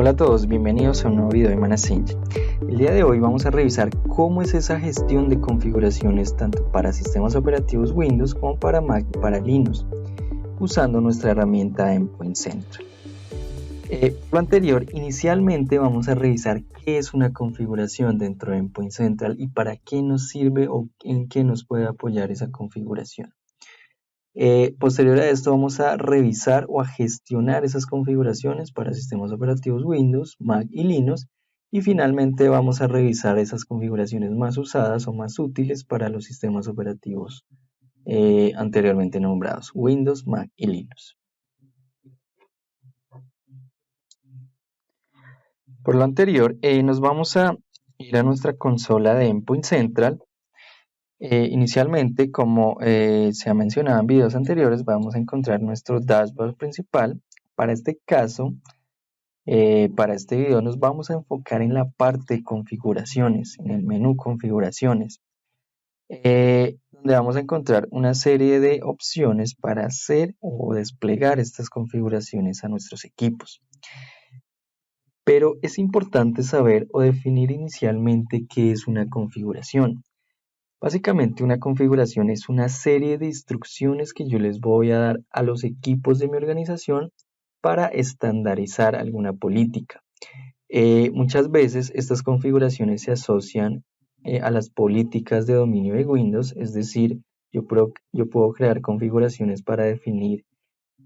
Hola a todos, bienvenidos a un nuevo video de Manasync. El día de hoy vamos a revisar cómo es esa gestión de configuraciones tanto para sistemas operativos Windows como para Mac y para Linux, usando nuestra herramienta Endpoint Central. Lo anterior, inicialmente vamos a revisar qué es una configuración dentro de Endpoint Central y para qué nos sirve o en qué nos puede apoyar esa configuración. Posterior a esto vamos a revisar o a gestionar esas configuraciones para sistemas operativos Windows, Mac y Linux, y finalmente vamos a revisar esas configuraciones más usadas o más útiles para los sistemas operativos anteriormente nombrados, Windows, Mac y Linux. Por lo anterior, nos vamos a ir a nuestra consola de Endpoint Central. Inicialmente, como se ha mencionado en videos anteriores, vamos a encontrar nuestro dashboard principal. Para este caso, para este video nos vamos a enfocar en la parte de configuraciones, en el menú configuraciones, donde vamos a encontrar una serie de opciones para hacer o desplegar estas configuraciones a nuestros equipos. Pero es importante saber o definir inicialmente qué es una configuración. Básicamente una configuración es una serie de instrucciones que yo les voy a dar a los equipos de mi organización para estandarizar alguna política. Muchas veces estas configuraciones se asocian a las políticas de dominio de Windows, es decir, yo puedo crear configuraciones para definir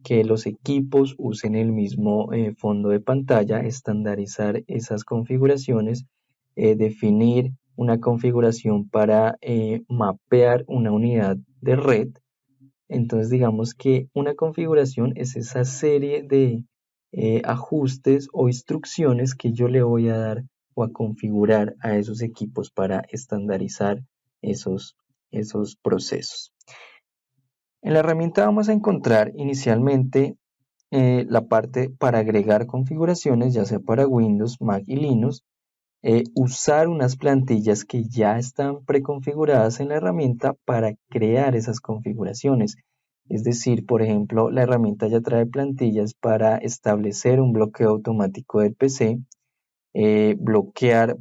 que los equipos usen el mismo fondo de pantalla, estandarizar esas configuraciones, definir una configuración para mapear una unidad de red. Entonces digamos que una configuración es esa serie de ajustes o instrucciones que yo le voy a dar o a configurar a esos equipos para estandarizar esos procesos. En la herramienta vamos a encontrar inicialmente la parte para agregar configuraciones, ya sea para Windows, Mac y Linux, usar unas plantillas que ya están preconfiguradas en la herramienta para crear esas configuraciones. Es decir, por ejemplo, la herramienta ya trae plantillas para establecer un bloqueo automático del PC, bloquear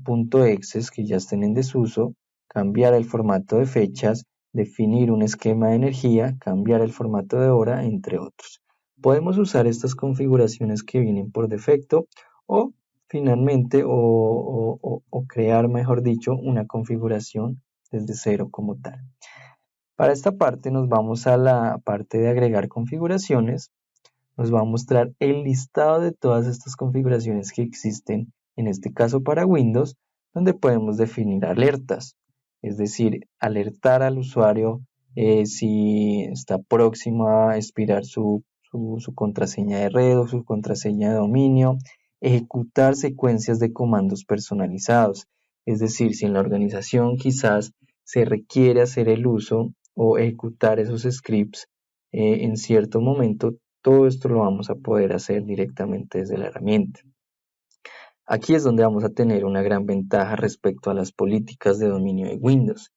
.exes que ya estén en desuso, cambiar el formato de fechas, definir un esquema de energía, cambiar el formato de hora, entre otros. Podemos usar estas configuraciones que vienen por defecto o finalmente o crear, mejor dicho, una configuración desde cero como tal. Para esta parte nos vamos a la parte de agregar configuraciones. Nos va a mostrar el listado de todas estas configuraciones que existen, en este caso para Windows, donde podemos definir alertas, es decir, alertar al usuario si está próximo a expirar su contraseña de red o su contraseña de dominio, ejecutar secuencias de comandos personalizados, es decir, si en la organización quizás se requiere hacer el uso o ejecutar esos scripts en cierto momento, todo esto lo vamos a poder hacer directamente desde la herramienta. Aquí es donde vamos a tener una gran ventaja respecto a las políticas de dominio de Windows.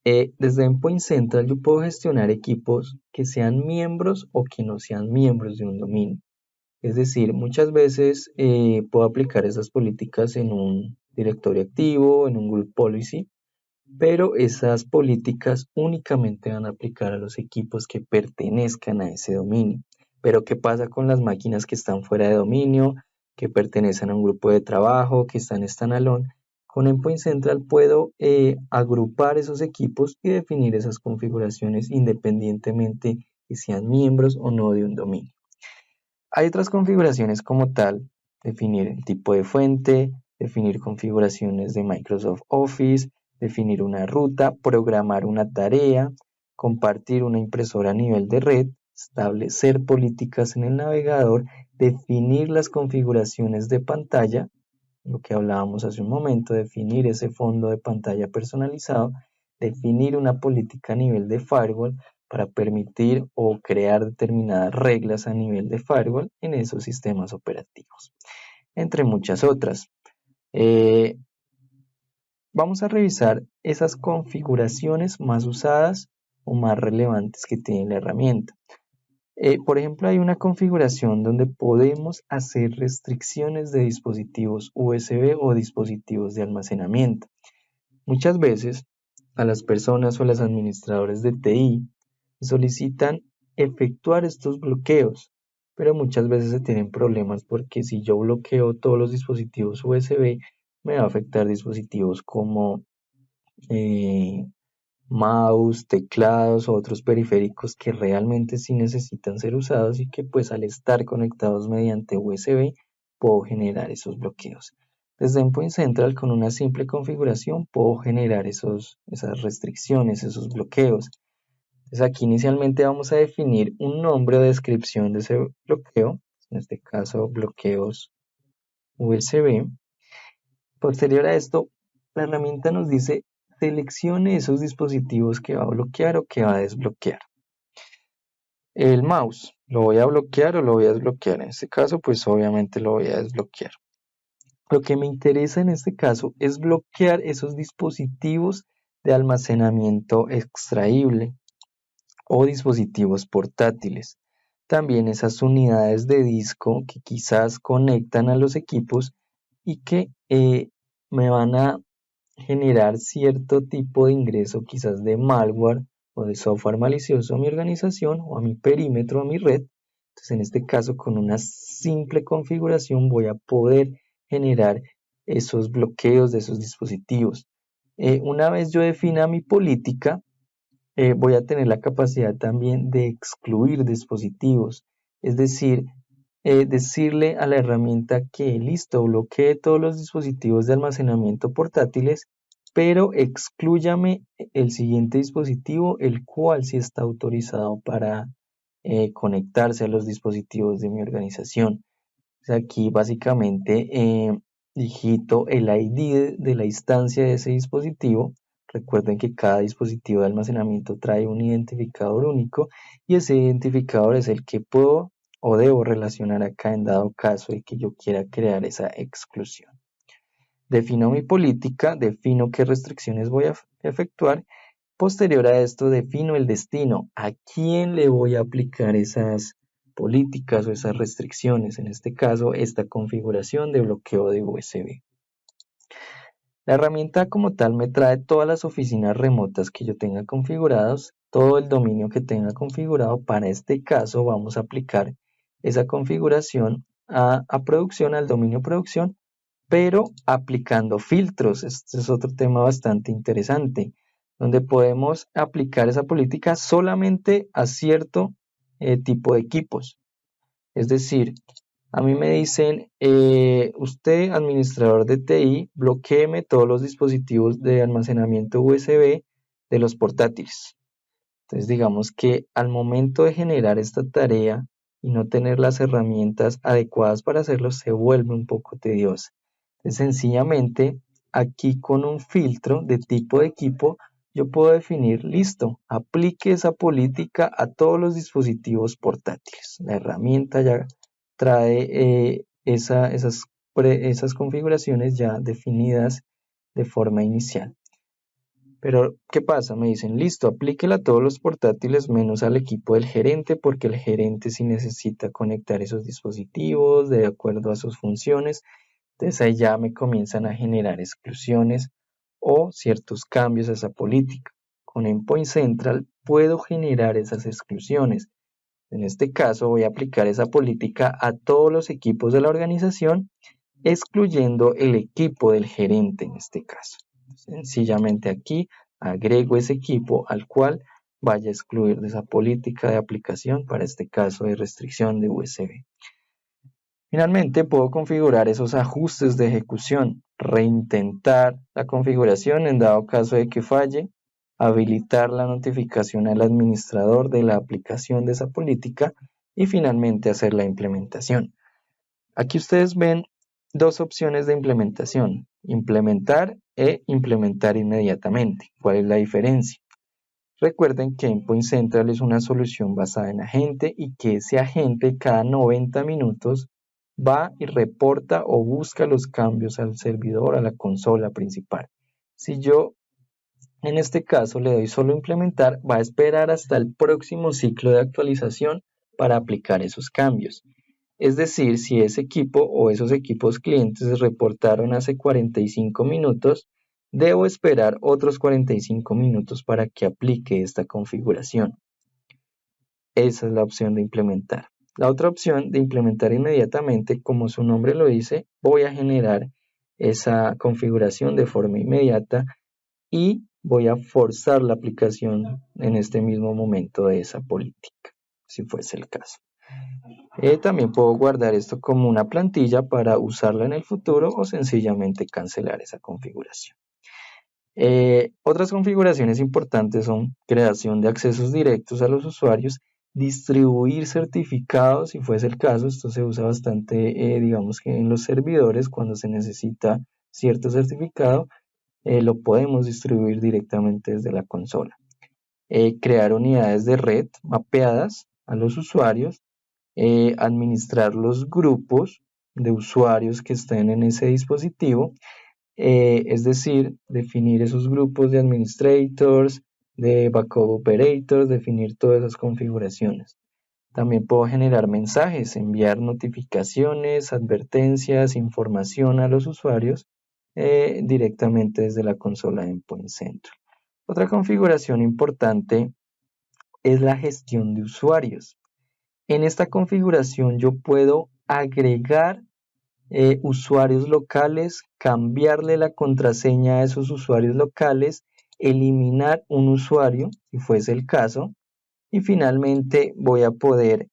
Desde Endpoint Central yo puedo gestionar equipos que sean miembros o que no sean miembros de un dominio. Es decir, muchas veces puedo aplicar esas políticas en un directorio activo, en un group policy, pero esas políticas únicamente van a aplicar a los equipos que pertenezcan a ese dominio. Pero ¿qué pasa con las máquinas que están fuera de dominio, que pertenecen a un grupo de trabajo, que están en standalone? Con Endpoint Central puedo agrupar esos equipos y definir esas configuraciones independientemente que sean miembros o no de un dominio. Hay otras configuraciones como tal, definir el tipo de fuente, definir configuraciones de Microsoft Office, definir una ruta, programar una tarea, compartir una impresora a nivel de red, establecer políticas en el navegador, definir las configuraciones de pantalla, lo que hablábamos hace un momento, definir ese fondo de pantalla personalizado, definir una política a nivel de firewall para permitir o crear determinadas reglas a nivel de firewall en esos sistemas operativos, entre muchas otras. Vamos a revisar esas configuraciones más usadas o más relevantes que tiene la herramienta. Por ejemplo, hay una configuración donde podemos hacer restricciones de dispositivos USB o dispositivos de almacenamiento. Muchas veces a las personas o a los administradores de TI solicitan efectuar estos bloqueos, pero muchas veces se tienen problemas porque si yo bloqueo todos los dispositivos USB, me va a afectar dispositivos como eh, mouse, teclados o otros periféricos que realmente sí necesitan ser usados y que pues al estar conectados mediante USB puedo generar esos bloqueos. Desde Endpoint Central con una simple configuración puedo generar esas restricciones, esos bloqueos. Entonces aquí inicialmente vamos a definir un nombre o descripción de ese bloqueo, en este caso bloqueos USB. Posterior a esto, la herramienta nos dice seleccione esos dispositivos que va a bloquear o que va a desbloquear. El mouse, ¿lo voy a bloquear o lo voy a desbloquear? En este caso, pues obviamente lo voy a desbloquear. Lo que me interesa en este caso es bloquear esos dispositivos de almacenamiento extraíble o dispositivos portátiles. También esas unidades de disco que quizás conectan a los equipos y que me van a generar cierto tipo de ingreso quizás de malware o de software malicioso a mi organización o a mi perímetro, a mi red. Entonces en este caso con una simple configuración voy a poder generar esos bloqueos de esos dispositivos. Una vez yo defina mi política, voy a tener la capacidad también de excluir dispositivos, es decir, decirle a la herramienta que listo, bloquee todos los dispositivos de almacenamiento portátiles, pero exclúyame el siguiente dispositivo, el cual sí está autorizado para conectarse a los dispositivos de mi organización. Aquí básicamente digito el ID de la instancia de ese dispositivo. Recuerden que cada dispositivo de almacenamiento trae un identificador único y ese identificador es el que puedo o debo relacionar acá en dado caso de que yo quiera crear esa exclusión. Defino mi política, defino qué restricciones voy a efectuar. Posterior a esto defino el destino, a quién le voy a aplicar esas políticas o esas restricciones, en este caso esta configuración de bloqueo de USB. La herramienta como tal me trae todas las oficinas remotas que yo tenga configurados, todo el dominio que tenga configurado. Para este caso vamos a aplicar esa configuración a producción, al dominio producción, pero aplicando filtros. Este es otro tema bastante interesante, donde podemos aplicar esa política solamente a cierto tipo de equipos. Es decir, a mí me dicen, usted, administrador de TI, bloquéeme todos los dispositivos de almacenamiento USB de los portátiles. Entonces, digamos que al momento de generar esta tarea y no tener las herramientas adecuadas para hacerlo, se vuelve un poco tediosa. Entonces, sencillamente, aquí con un filtro de tipo de equipo, yo puedo definir, listo, aplique esa política a todos los dispositivos portátiles. La herramienta ya trae esas configuraciones ya definidas de forma inicial. Pero, ¿qué pasa? Me dicen, listo, aplíquela a todos los portátiles menos al equipo del gerente, porque el gerente sí necesita conectar esos dispositivos de acuerdo a sus funciones. Entonces ahí ya me comienzan a generar exclusiones o ciertos cambios a esa política. Con Endpoint Central puedo generar esas exclusiones. En este caso voy a aplicar esa política a todos los equipos de la organización, excluyendo el equipo del gerente en este caso. Sencillamente aquí agrego ese equipo al cual vaya a excluir de esa política de aplicación, para este caso de restricción de USB. Finalmente puedo configurar esos ajustes de ejecución, reintentar la configuración en dado caso de que falle, habilitar la notificación al administrador de la aplicación de esa política y finalmente hacer la implementación. Aquí ustedes ven dos opciones de implementación, implementar e implementar inmediatamente. ¿Cuál es la diferencia? Recuerden que Endpoint Central es una solución basada en agente y que ese agente cada 90 minutos va y reporta o busca los cambios al servidor, a la consola principal. Si yo en este caso le doy solo implementar, va a esperar hasta el próximo ciclo de actualización para aplicar esos cambios. Es decir, si ese equipo o esos equipos clientes reportaron hace 45 minutos, debo esperar otros 45 minutos para que aplique esta configuración. Esa es la opción de implementar. La otra opción de implementar inmediatamente, como su nombre lo dice, voy a generar esa configuración de forma inmediata y voy a forzar la aplicación en este mismo momento de esa política, si fuese el caso. También puedo guardar esto como una plantilla para usarla en el futuro o sencillamente cancelar esa configuración. Otras configuraciones importantes son creación de accesos directos a los usuarios, distribuir certificados, si fuese el caso. Esto se usa bastante, digamos que en los servidores, cuando se necesita cierto certificado, lo podemos distribuir directamente desde la consola. Crear unidades de red mapeadas a los usuarios, administrar los grupos de usuarios que estén en ese dispositivo, es decir, definir esos grupos de administrators, de backup operators, definir todas esas configuraciones. También puedo generar mensajes, enviar notificaciones, advertencias, información a los usuarios directamente desde la consola de Endpoint Central. Otra configuración importante es la gestión de usuarios. En esta configuración yo puedo agregar usuarios locales, cambiarle la contraseña a esos usuarios locales, eliminar un usuario, si fuese el caso, y finalmente voy a poder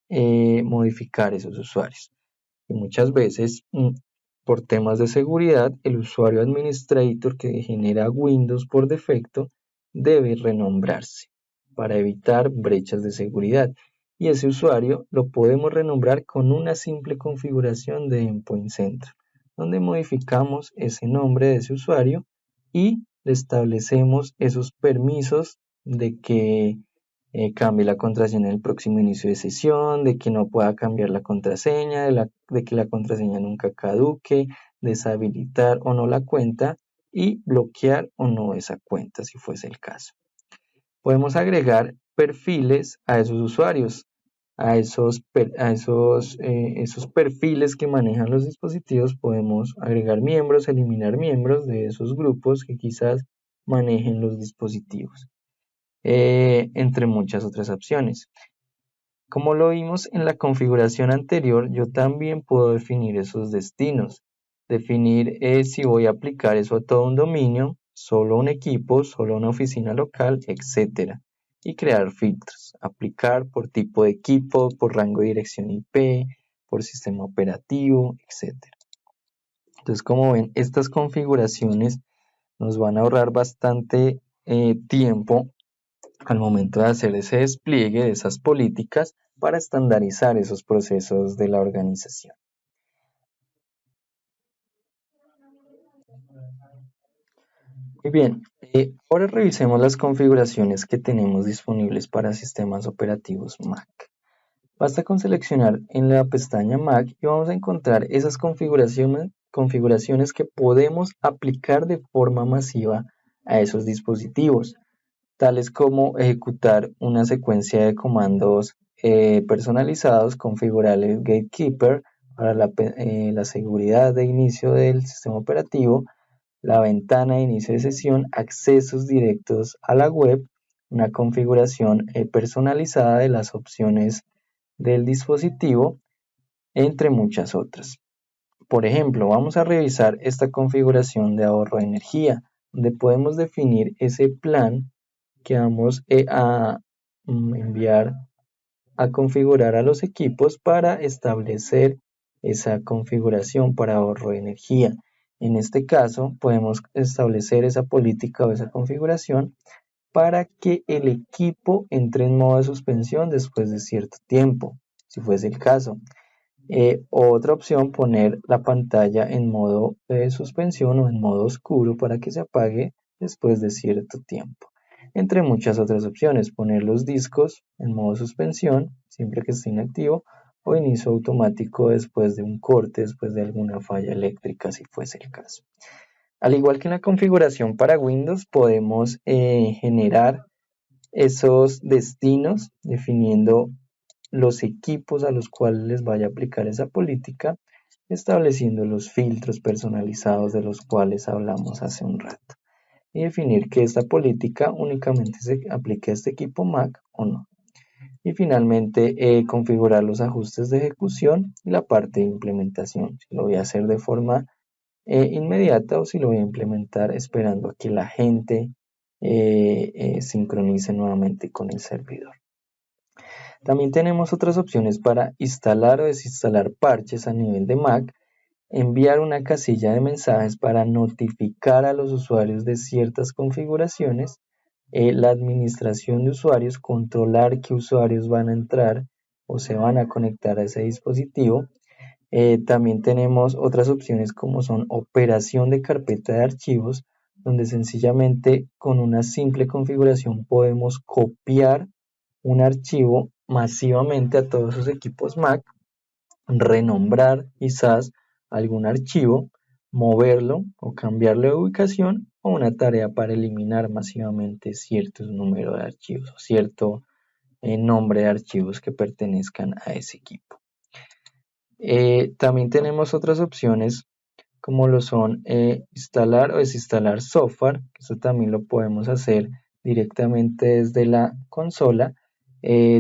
modificar esos usuarios. Y muchas veces, por temas de seguridad, el usuario administrator que genera Windows por defecto debe renombrarse para evitar brechas de seguridad. Y ese usuario lo podemos renombrar con una simple configuración de Endpoint Central, donde modificamos ese nombre de ese usuario y le establecemos esos permisos de que cambie la contraseña en el próximo inicio de sesión, de que no pueda cambiar la contraseña, de que la contraseña nunca caduque, deshabilitar o no la cuenta y bloquear o no esa cuenta si fuese el caso. Podemos agregar perfiles a esos usuarios, a esos perfiles que manejan los dispositivos. Podemos agregar miembros, eliminar miembros de esos grupos que quizás manejen los dispositivos. Entre muchas otras opciones. Como lo vimos en la configuración anterior, yo también puedo definir esos destinos, definir si voy a aplicar eso a todo un dominio, solo un equipo, solo una oficina local, etc. Y crear filtros, aplicar por tipo de equipo, por rango de dirección IP, por sistema operativo, etc. Entonces, como ven, estas configuraciones nos van a ahorrar bastante tiempo al momento de hacer ese despliegue de esas políticas para estandarizar esos procesos de la organización. Muy bien, ahora revisemos las configuraciones que tenemos disponibles para sistemas operativos Mac. Basta con seleccionar en la pestaña Mac y vamos a encontrar esas configuraciones que podemos aplicar de forma masiva a esos dispositivos, tales como ejecutar una secuencia de comandos personalizados, configurar el gatekeeper para la seguridad de inicio del sistema operativo, la ventana de inicio de sesión, accesos directos a la web, una configuración personalizada de las opciones del dispositivo, entre muchas otras. Por ejemplo, vamos a revisar esta configuración de ahorro de energía, donde podemos definir ese plan que vamos a enviar a configurar a los equipos para establecer esa configuración para ahorro de energía. En este caso, podemos establecer esa política o esa configuración para que el equipo entre en modo de suspensión después de cierto tiempo, si fuese el caso. Otra opción, poner la pantalla en modo de suspensión o en modo oscuro para que se apague después de cierto tiempo. Entre muchas otras opciones, poner los discos en modo suspensión siempre que esté inactivo o inicio automático después de un corte, después de alguna falla eléctrica si fuese el caso. Al igual que en la configuración para Windows, podemos generar esos destinos definiendo los equipos a los cuales les vaya a aplicar esa política, estableciendo los filtros personalizados de los cuales hablamos hace un rato, y definir que esta política únicamente se aplique a este equipo Mac o no. Y finalmente, configurar los ajustes de ejecución y la parte de implementación. Si lo voy a hacer de forma inmediata o si lo voy a implementar esperando a que la gente sincronice nuevamente con el servidor. También tenemos otras opciones para instalar o desinstalar parches a nivel de Mac, enviar una casilla de mensajes para notificar a los usuarios de ciertas configuraciones, la administración de usuarios, controlar qué usuarios van a entrar o se van a conectar a ese dispositivo. También tenemos otras opciones como son operación de carpeta de archivos, donde sencillamente con una simple configuración podemos copiar un archivo masivamente a todos sus equipos Mac, renombrar quizás algún archivo, moverlo o cambiarlo de ubicación, o una tarea para eliminar masivamente cierto número de archivos o cierto nombre de archivos que pertenezcan a ese equipo. También tenemos otras opciones como lo son instalar o desinstalar software. Eso también lo podemos hacer directamente desde la consola.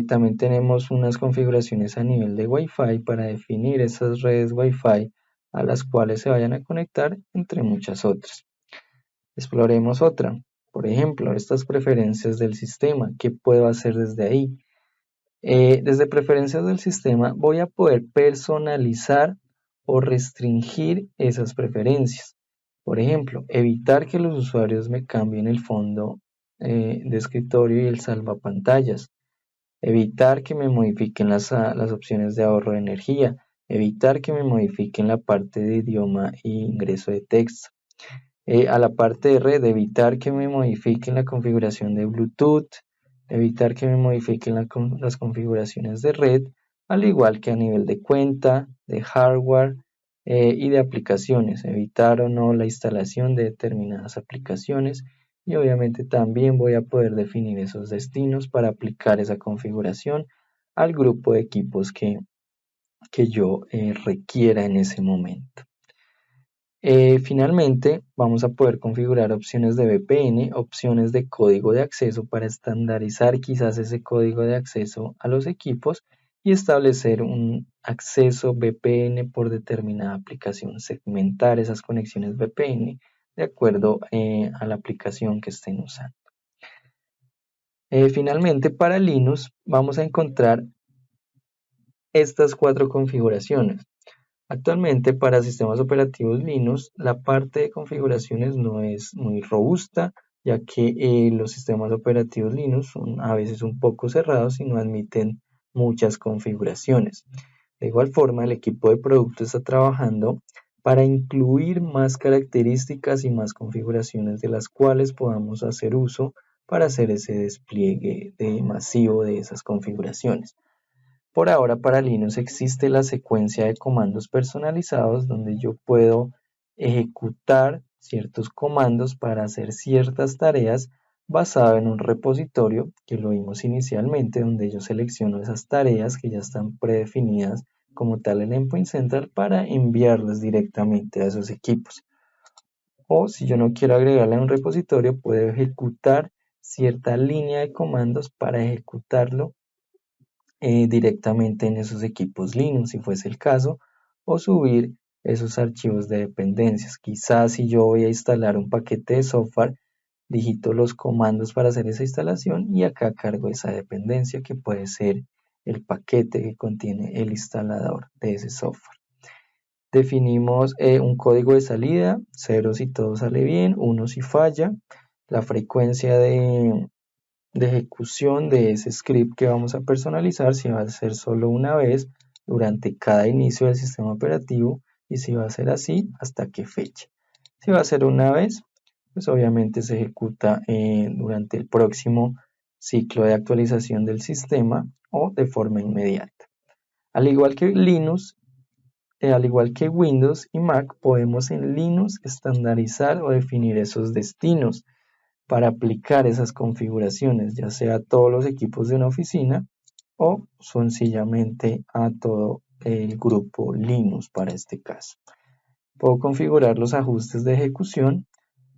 También tenemos unas configuraciones a nivel de Wi-Fi para definir esas redes Wi-Fi a las cuales se vayan a conectar, entre muchas otras. Exploremos otra. Por ejemplo, estas preferencias del sistema. ¿Qué puedo hacer desde ahí? Desde preferencias del sistema voy a poder personalizar o restringir esas preferencias. Por ejemplo, evitar que los usuarios me cambien el fondo de escritorio y el salvapantallas. Evitar que me modifiquen las opciones de ahorro de energía. Evitar que me modifiquen la parte de idioma e ingreso de texto. A la parte de red, evitar que me modifiquen la configuración de Bluetooth, evitar que me modifiquen las configuraciones de red, al igual que a nivel de cuenta, de hardware y de aplicaciones, evitar o no la instalación de determinadas aplicaciones, y obviamente también voy a poder definir esos destinos para aplicar esa configuración al grupo de equipos que yo requiera en ese momento. Finalmente, vamos a poder configurar opciones de VPN, opciones de código de acceso para estandarizar quizás ese código de acceso a los equipos y establecer un acceso VPN por determinada aplicación, segmentar esas conexiones VPN de acuerdo a la aplicación que estén usando. Finalmente, para Linux vamos a encontrar estas 4 configuraciones. Actualmente para sistemas operativos Linux la parte de configuraciones no es muy robusta, ya que los sistemas operativos Linux son a veces un poco cerrados y no admiten muchas configuraciones. De igual forma, el equipo de producto está trabajando para incluir más características y más configuraciones de las cuales podamos hacer uso para hacer ese despliegue masivo de esas configuraciones. Por ahora para Linux existe la secuencia de comandos personalizados donde yo puedo ejecutar ciertos comandos para hacer ciertas tareas basado en un repositorio que lo vimos inicialmente, donde yo selecciono esas tareas que ya están predefinidas como tal en Endpoint Central para enviarlas directamente a esos equipos. O si yo no quiero agregarle a un repositorio, puedo ejecutar cierta línea de comandos para ejecutarlo directamente en esos equipos Linux, si fuese el caso, o subir esos archivos de dependencias. Quizás si yo voy a instalar un paquete de software, digito los comandos para hacer esa instalación y acá cargo esa dependencia que puede ser el paquete que contiene el instalador de ese software. Definimos un código de salida, 0 si todo sale bien, 1 si falla, la frecuencia de ejecución de ese script que vamos a personalizar, si va a ser solo una vez durante cada inicio del sistema operativo y si va a ser así hasta qué fecha. Si va a ser una vez, pues obviamente se ejecuta durante el próximo ciclo de actualización del sistema o de forma inmediata. Al igual que Linux, al igual que Windows y Mac, podemos en Linux estandarizar o definir esos destinos para aplicar esas configuraciones, ya sea a todos los equipos de una oficina o sencillamente a todo el grupo Linux para este caso. Puedo configurar los ajustes de ejecución,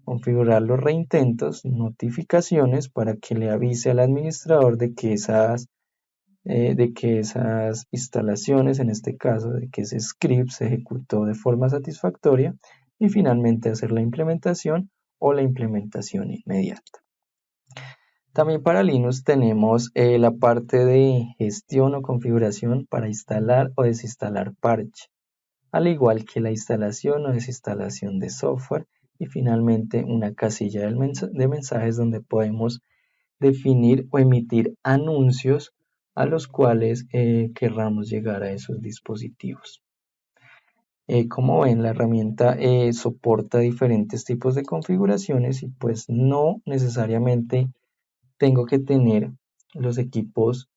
configurar los reintentos, notificaciones para que le avise al administrador de que esas instalaciones, en este caso, de que ese script se ejecutó de forma satisfactoria, y finalmente hacer la implementación o la implementación inmediata. También para Linux tenemos la parte de gestión o configuración para instalar o desinstalar parche, al igual que la instalación o desinstalación de software, y finalmente una casilla de mensajes donde podemos definir o emitir anuncios a los cuales querramos llegar a esos dispositivos. Como ven, la herramienta soporta diferentes tipos de configuraciones y pues no necesariamente tengo que tener los equipos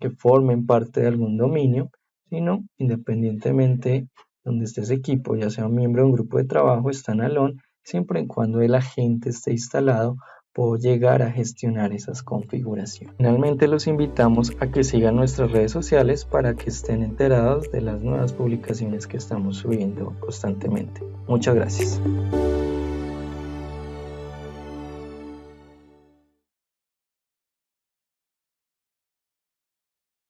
que formen parte de algún dominio, sino independientemente donde esté ese equipo, ya sea un miembro de un grupo de trabajo, standalone, siempre y cuando el agente esté instalado, puedo llegar a gestionar esas configuraciones. Finalmente los invitamos a que sigan nuestras redes sociales para que estén enterados de las nuevas publicaciones que estamos subiendo constantemente. Muchas gracias.